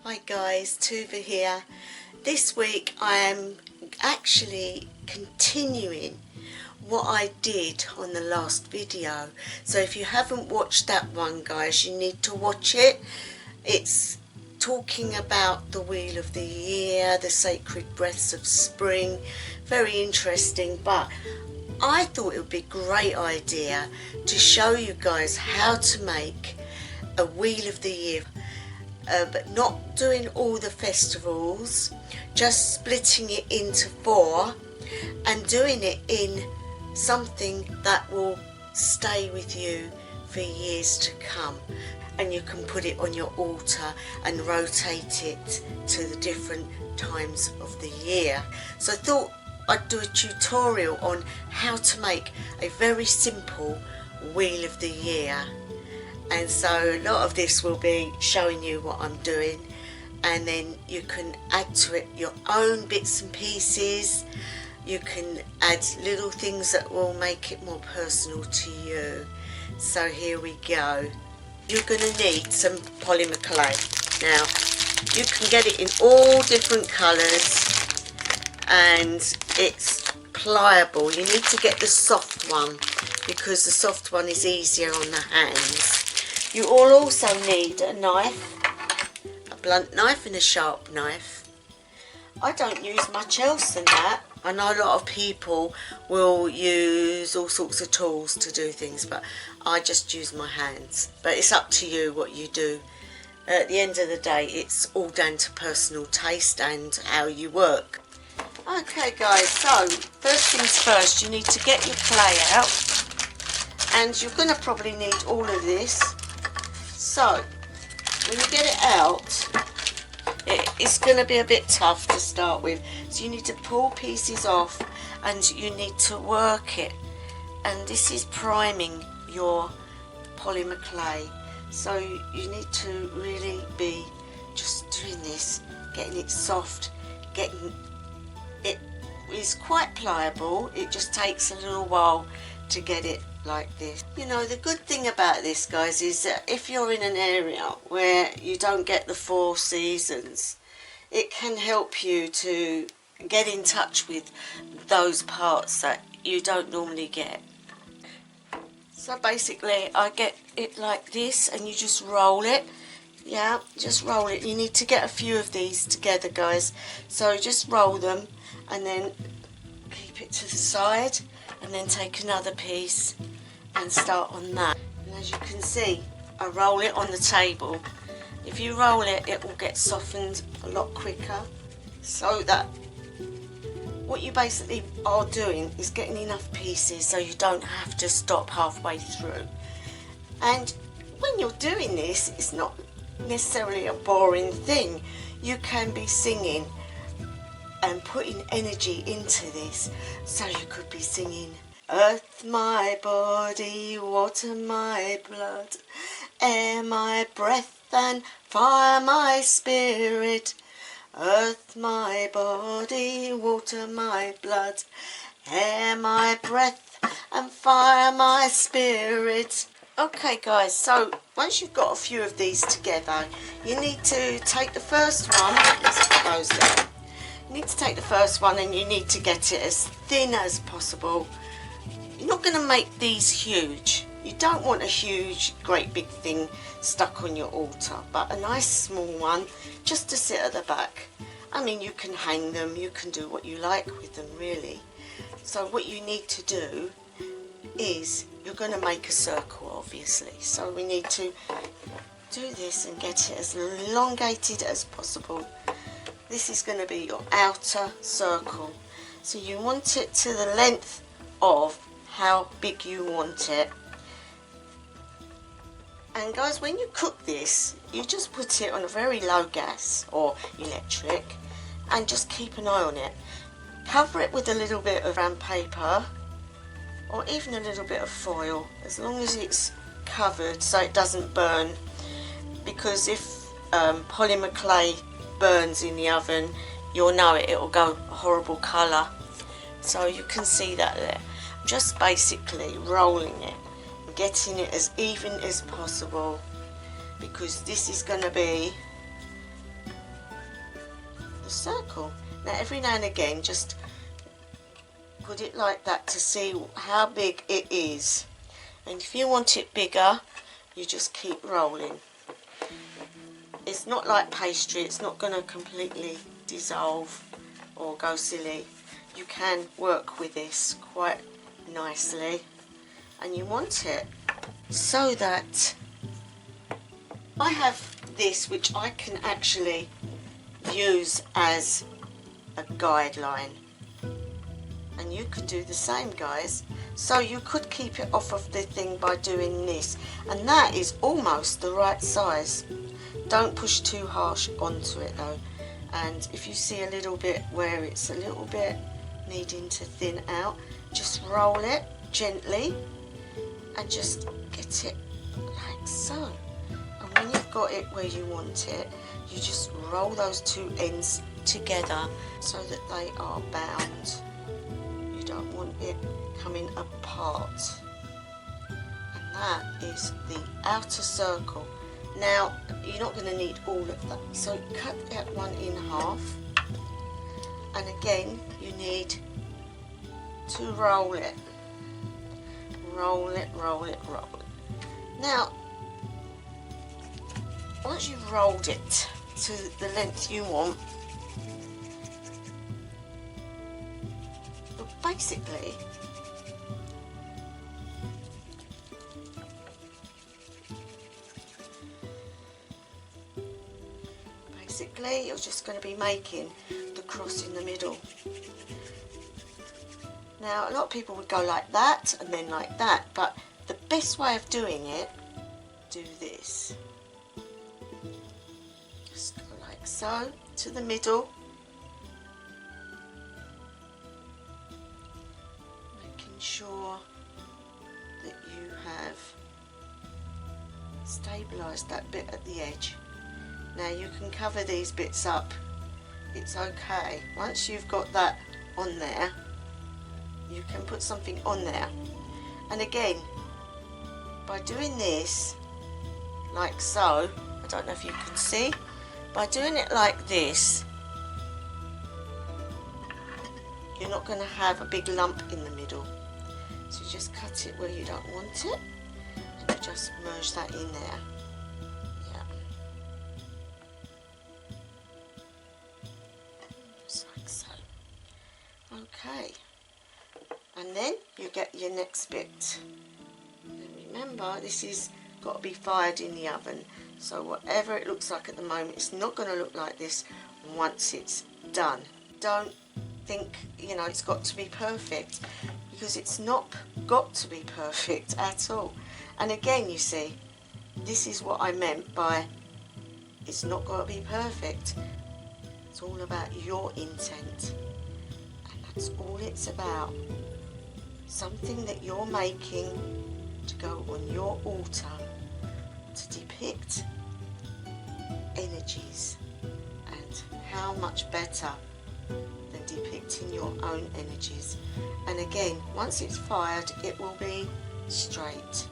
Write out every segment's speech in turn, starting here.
Hi guys, Tuva here. This week I am actually continuing what I did on the last video. So if you haven't watched that one, guys, you need to watch it. It's talking about the wheel of the year, the sacred breaths of spring. Very interesting, but I thought it would be a great idea to show you guys how to make a wheel of the year. But not doing all the festivals, just splitting it into 4 and doing it in something that will stay with you for years to come, and you can put it on your altar and rotate it to the different times of the year. So I thought I'd do a tutorial on how to make a very simple wheel of the year. And so a lot of this will be showing you what I'm doing, and then you can add to it your own bits and pieces. You can add little things that will make it more personal to you. So here we go. You're going to need some Polymer Clay. Now you can get it in all different colours and it's pliable. You need to get the soft one because the soft one is easier on the hands. You will also need a knife, a blunt knife and a sharp knife. I don't use much else than that. I know a lot of people will use all sorts of tools to do things, but I just use my hands. But it's up to you what you do. At the end of the day, it's all down to personal taste and how you work. Okay guys, so first things first, you need to get your clay out, and you're going to probably need all of this. So when you get it out, it's going to be a bit tough to start with, so you need to pull pieces off and you need to work it. And this is priming your Polymer Clay, so you need to really be just doing this, getting it soft, getting it is quite pliable. It just takes a little while to get it like this. You know, the good thing about this, guys, is that if you're in an area where you don't get the 4 seasons, it can help you to get in touch with those parts that you don't normally get. So basically I get it like this, and you just roll it. Yeah, just roll it. You need to get a few of these together, guys, so just roll them and then keep it to the side, and then take another piece and start on that. And as you can see, I roll it on the table. If you roll it, it will get softened a lot quicker. So that what you basically are doing is getting enough pieces so you don't have to stop halfway through. And when you're doing this, it's not necessarily a boring thing. You can be singing and putting energy into this. So you could be singing, earth my body, water my blood, air my breath and fire my spirit. Earth my body, water my blood, air my breath and fire my spirit. Okay guys, so once you've got a few of these together, you need to take the first one. Let's close that. You need to take the first one and you need to get it as thin as possible. You're not going to make these huge. You don't want a huge, great big thing stuck on your altar, but a nice small one just to sit at the back. I mean, you can hang them, you can do what you like with them, really. So what you need to do is, you're going to make a circle, obviously. So we need to do this and get it as elongated as possible. This is going to be your outer circle. So you want it to the length of how big you want it. And guys, when you cook this, you just put it on a very low gas or electric and just keep an eye on it. Cover it with a little bit of brown paper or even a little bit of foil, as long as it's covered so it doesn't burn, because if Polymer Clay burns in the oven, you'll know it will go a horrible colour. So you can see that there. Just basically rolling it, getting it as even as possible, because this is going to be circle. Now every now and again just put it like that to see how big it is, and if you want it bigger you just keep rolling. It's not like pastry, it's not going to completely dissolve or go silly. You can work with this quite nicely, and you want it so that I have this which I can actually use as a guideline, and you could do the same, guys. So you could keep it off of the thing by doing this, and that is almost the right size. Don't push too harsh onto it though, and if you see a little bit where it's a little bit needing to thin out, just roll it gently and just get it like so. And when you've got it where you want it, you just roll those two ends together so that they are bound. You don't want it coming apart. And that is the outer circle. Now you're not going to need all of that, so cut that one in half, and again you need to roll it, roll it, roll it, roll it. Now once you've rolled it to the length you want, basically you're just going to be making the cross in the middle. Now a lot of people would go like that and then like that, but the best way of doing it, do this. Just go like so to the middle, making sure that you have stabilised that bit at the edge. Now you can cover these bits up, it's okay. Once you've got that on there, you can put something on there. And again, by doing this like so, I don't know if you can see, by doing it like this, you're not going to have a big lump in the middle. So you just cut it where you don't want it, and you just merge that in there. Okay, and then you get your next bit. And remember, this is got to be fired in the oven, so whatever it looks like at the moment, it's not going to look like this once it's done. Don't think, you know, it's got to be perfect, because it's not got to be perfect at all. And again, you see, this is what I meant by it's not got to be perfect. It's all about your intent. That's all it's about. Something that you're making to go on your altar to depict energies, and how much better than depicting your own energies. And again, once it's fired, it will be straight.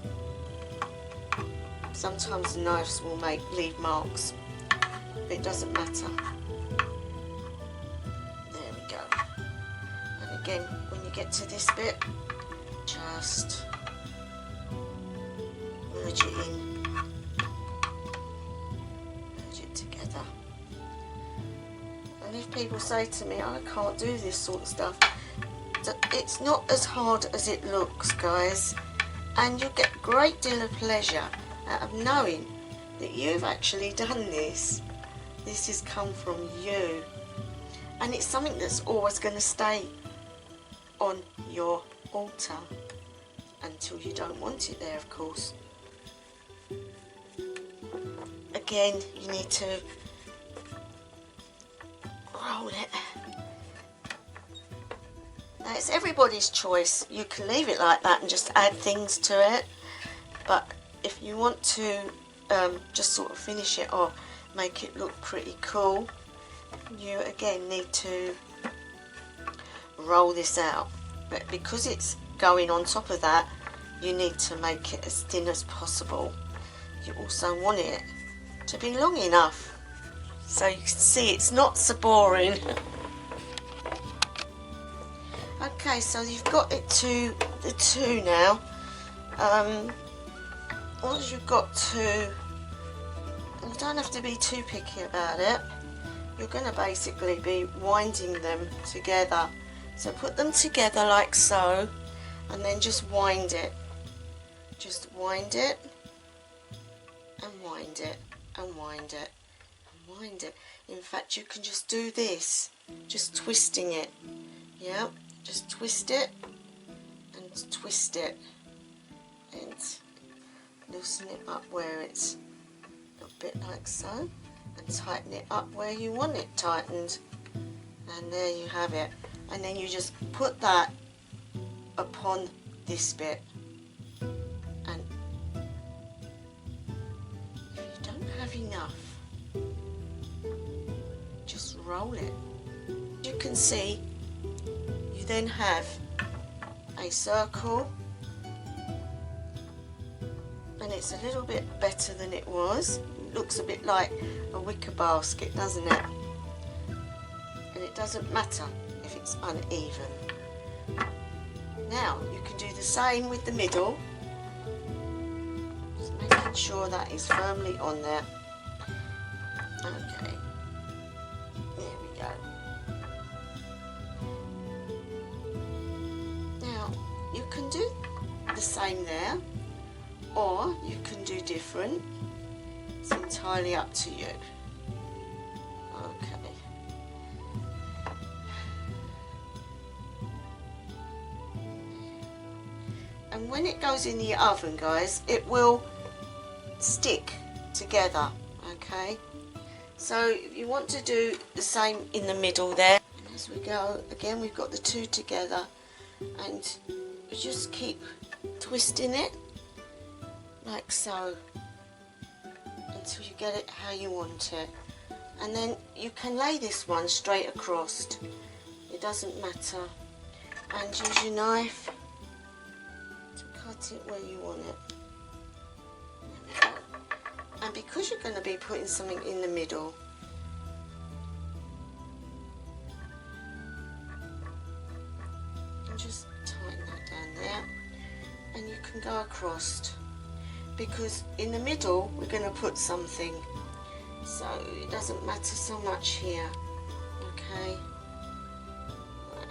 Sometimes the knives will leave marks, but it doesn't matter. Again, when you get to this bit, just merge it in, merge it together. And if people say to me, I can't do this sort of stuff, it's not as hard as it looks, guys, and you'll get a great deal of pleasure out of knowing that you've actually done this. This has come from you, and it's something that's always going to stay on your altar until you don't want it there, of course. Again, you need to roll it. Now it's everybody's choice. You can leave it like that and just add things to it, but if you want to just sort of finish it off, make it look pretty cool, you again need to roll this out. But because it's going on top of that, you need to make it as thin as possible. You also want it to be long enough So you can see it's not so boring. Okay, so you've got it to the 2 now. Once you've got 2, you don't have to be too picky about it. You're going to basically be winding them together. So put them together like so, and then just wind it. Just wind it, and wind it, and wind it, and wind it. In fact, you can just do this, just twisting it. Yeah, just twist it, and twist it, and loosen it up where it's a bit like so, and tighten it up where you want it tightened, and there you have it. And then you just put that upon this bit, and if you don't have enough, just roll it. You can see you then have a circle, and it's a little bit better than it was. It looks a bit like a wicker basket, doesn't it? And it doesn't matter if it's uneven. Now you can do the same with the middle, just making sure that is firmly on there. Okay, there we go. Now you can do the same there, or you can do different. It's entirely up to you. Okay. And when it goes in the oven, guys, it will stick together, okay? So if you want to do the same in the middle there, and as we go, again, we've got the 2 together, and you just keep twisting it like so until you get it how you want it. And then you can lay this one straight across, it doesn't matter, and use your knife to cut it where you want it. There we go. And because you're going to be putting something in the middle, and just tighten that down there, and you can go across, because in the middle we're going to put something, so it doesn't matter so much here, okay? Right.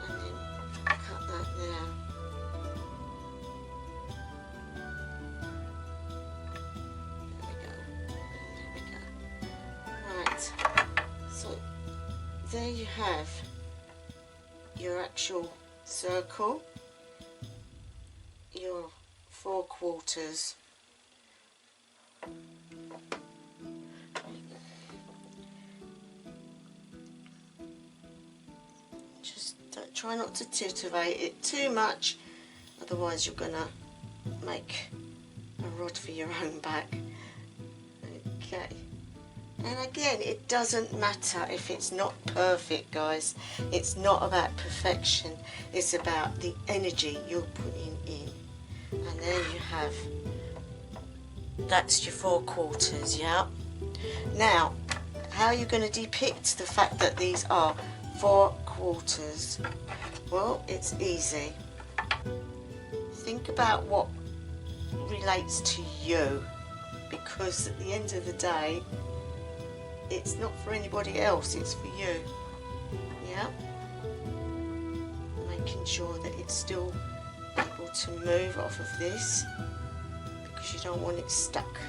And then cut that there. There we go. There we go. Right. So there you have your actual circle, your 4 quarters. Just try not to titivate it too much, otherwise you're gonna make a rod for your own back. Okay. And again, it doesn't matter if it's not perfect, guys. It's not about perfection. It's about the energy you're putting in. And there you have, that's your 4 quarters, yeah? Now, how are you going to depict the fact that these are 4 quarters? Well, it's easy. Think about what relates to you, because at the end of the day, it's not for anybody else, it's for you, yeah? Making sure that it's still able to move off of this, because you don't want it stuck.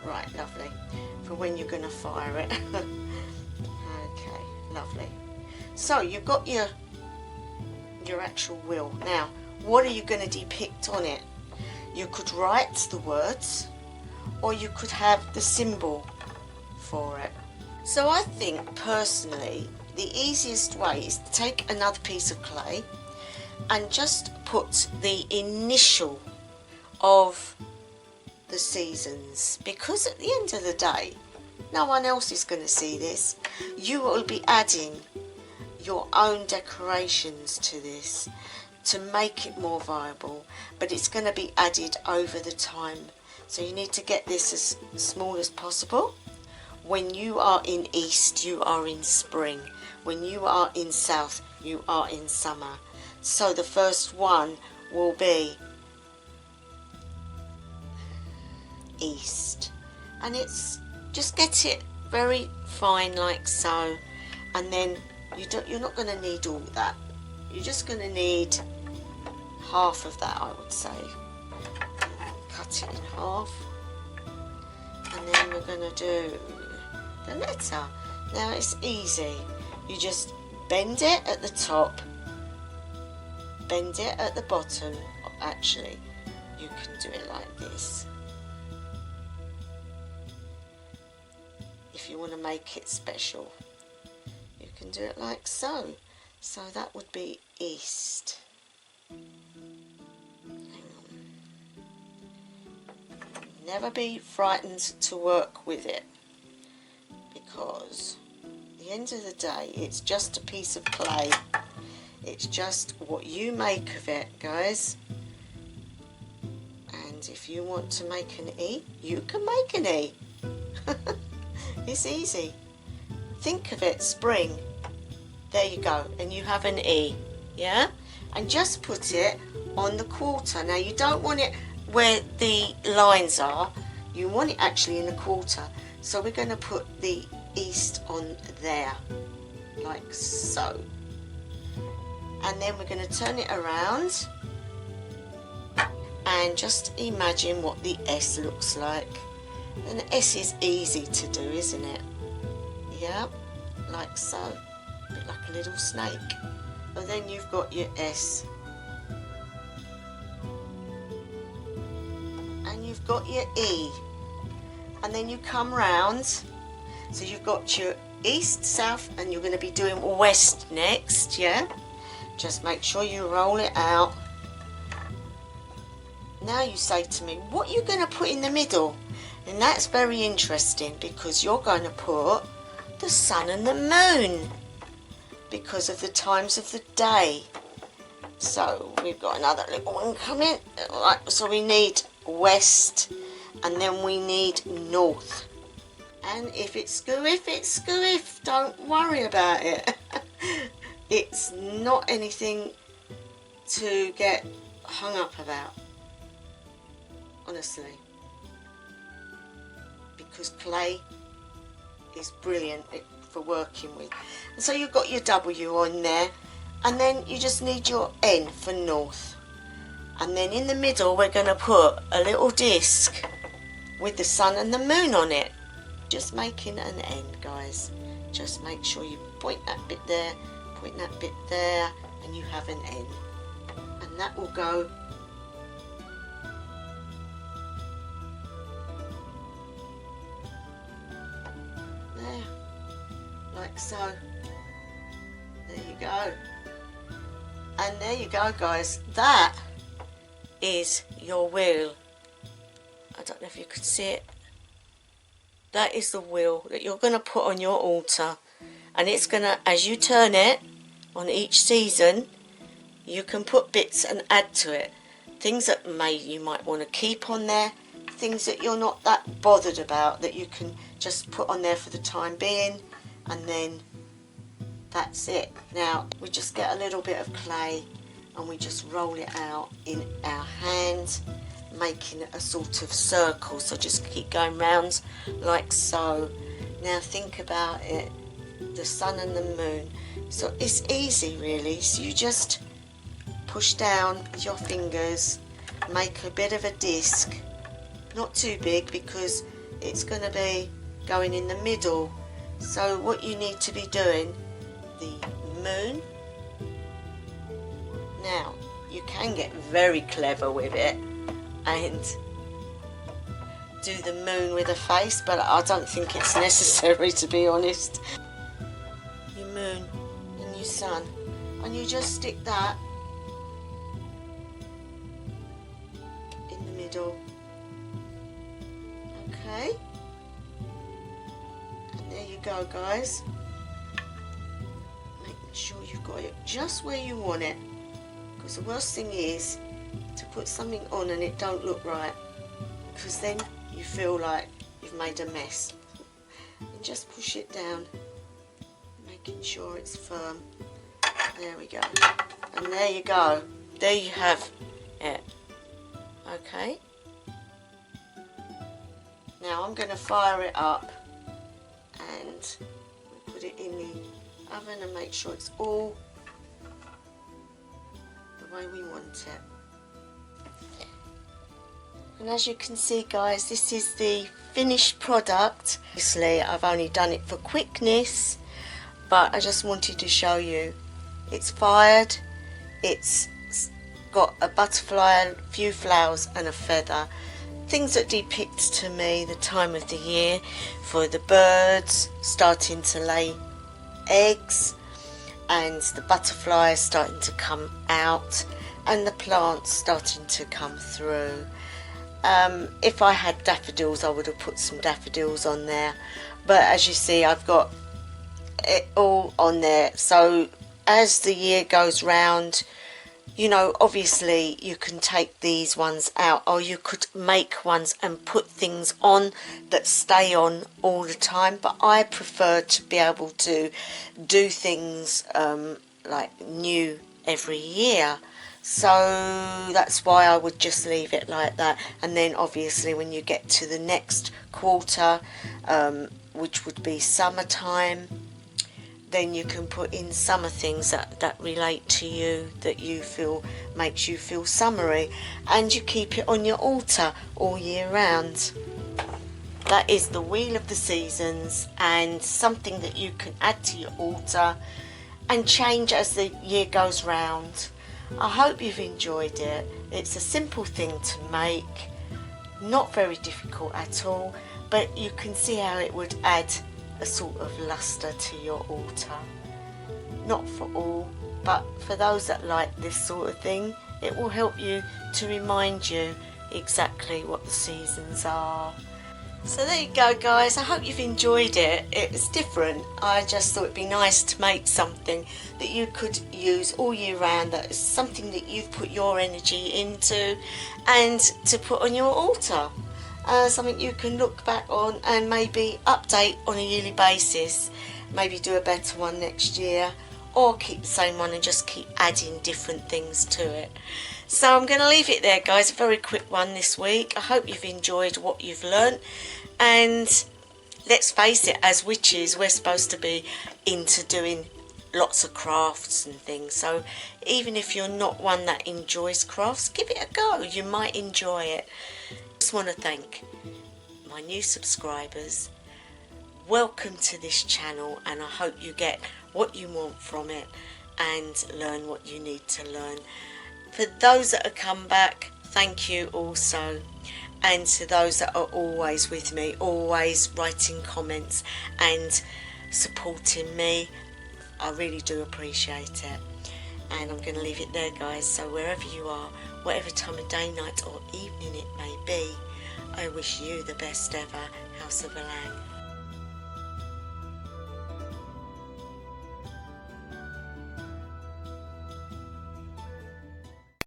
Right, lovely, for when you're going to fire it. Okay, lovely. So you've got your actual wheel. Now, what are you going to depict on it? You could write the words, or you could have the symbol for it. So I think personally the easiest way is to take another piece of clay and just put the initial of the seasons, because at the end of the day no one else is going to see this. You will be adding your own decorations to this to make it more viable, but it's going to be added over the time, so you need to get this as small as possible. when you are in east, you are in spring. When you are in south, you are in summer. So the first one will be east, and it's just get it very fine like so, and then you're not going to need all that. You're just going to need half of that, I would say. Cut it in half, and then we're going to do the letter. Now it's easy. You just bend it at the top, bend it at the bottom. Actually, you can do it like this if you want to make it special. You can do it like so. So that would be east. Never be frightened to work with it, because at the end of the day it's just a piece of clay. It's just what you make of it, guys. And if you want to make an E, you can make an E. It's easy. Think of it, spring. There you go, and you have an E, yeah? And just put it on the quarter. Now you don't want it where the lines are, you want it actually in the quarter. So we're going to put the east on there, like so. And then we're going to turn it around and just imagine what the S looks like. And the S is easy to do, isn't it? Yeah, like so, a bit like a little snake. And then you've got your S. And you've got your E. And then you come round, so you've got your east, south, and you're going to be doing west next, yeah? Just make sure you roll it out. Now you say to me, what are you going to put in the middle? And that's very interesting, because you're going to put the sun and the moon because of the times of the day. So we've got another little one coming. Right, so we need west, and then we need north. And if it's scooif, it's scooif. Don't worry about it. It's not anything to get hung up about, honestly, because clay is brilliant for working with. And so you've got your W on there, and then you just need your N for north. And then in the middle we're going to put a little disc with the sun and the moon on it. Just making an N, guys. Just make sure you point that bit there, point that bit there, and you have an N. And that will go there, like so. There you go. And there you go, guys. That is your wheel. I don't know if you could see it. That is the wheel that you're going to put on your altar, and it's going to, as you turn it on each season, you can put bits and add to it. Things that you might want to keep on there, things that you're not that bothered about, that you can just put on there for the time being, and then that's it. Now we just get a little bit of clay and we just roll it out in our hand, making a sort of circle. So just keep going round like so. Now think about it, the sun and the moon. So it's easy really. So you just push down with your fingers, make a bit of a disc, not too big because it's going to be going in the middle. So what you need to be doing, the moon. Now you can get very clever with it and do the moon with a face, but I don't think it's necessary, to be honest. Your moon and your sun, and you just stick that in the middle. Okay, and there you go, guys. Making sure you've got it just where you want it, because the worst thing is to put something on and it don't look right, because then you feel like you've made a mess. and just push it down, making sure it's firm. There we go. And there you go. There you have it. Okay. Now I'm going to fire it up and put it in the oven and make sure it's all the way we want it. And as you can see, guys, this is the finished product. Obviously I've only done it for quickness, but I just wanted to show you. It's fired, it's got a butterfly, a few flowers and a feather. Things that depict to me the time of the year for the birds starting to lay eggs and the butterflies starting to come out and the plants starting to come through. If I had daffodils, I would have put some daffodils on there, but as you see, I've got it all on there. So as the year goes round, you know, obviously you can take these ones out, or you could make ones and put things on that stay on all the time, but I prefer to be able to do things like new every year. So that's why I would just leave it like that. And then obviously when you get to the next quarter, which would be summertime, then you can put in summer things that relate to you, that you feel makes you feel summery, and you keep it on your altar all year round. That is the Wheel of the Seasons, and something that you can add to your altar and change as the year goes round. I hope you've enjoyed it. It's a simple thing to make, not very difficult at all, but you can see how it would add a sort of luster to your altar. Not for all, but for those that like this sort of thing, it will help you to remind you exactly what the seasons are. So there you go, guys. I hope you've enjoyed it. It's different. I just thought it'd be nice to make something that you could use all year round, that is something that you've put your energy into, and to put on your altar. Something you can look back on and maybe update on a yearly basis, maybe do a better one next year, or keep the same one and just keep adding different things to it. So I'm going to leave it there, guys. A very quick one this week. I hope you've enjoyed what you've learnt, and let's face it, as witches we're supposed to be into doing lots of crafts and things, so even if you're not one that enjoys crafts, give it a go. You might enjoy it. Just want to thank my new subscribers. Welcome to this channel, and I hope you get what you want from it and learn what you need to learn. For those that have come back, thank you also, and to those that are always with me, always writing comments and supporting me, I really do appreciate it. And I'm going to leave it there, guys. So wherever you are, whatever time of day, night or evening it may be, I wish you the best ever. House of a Lang.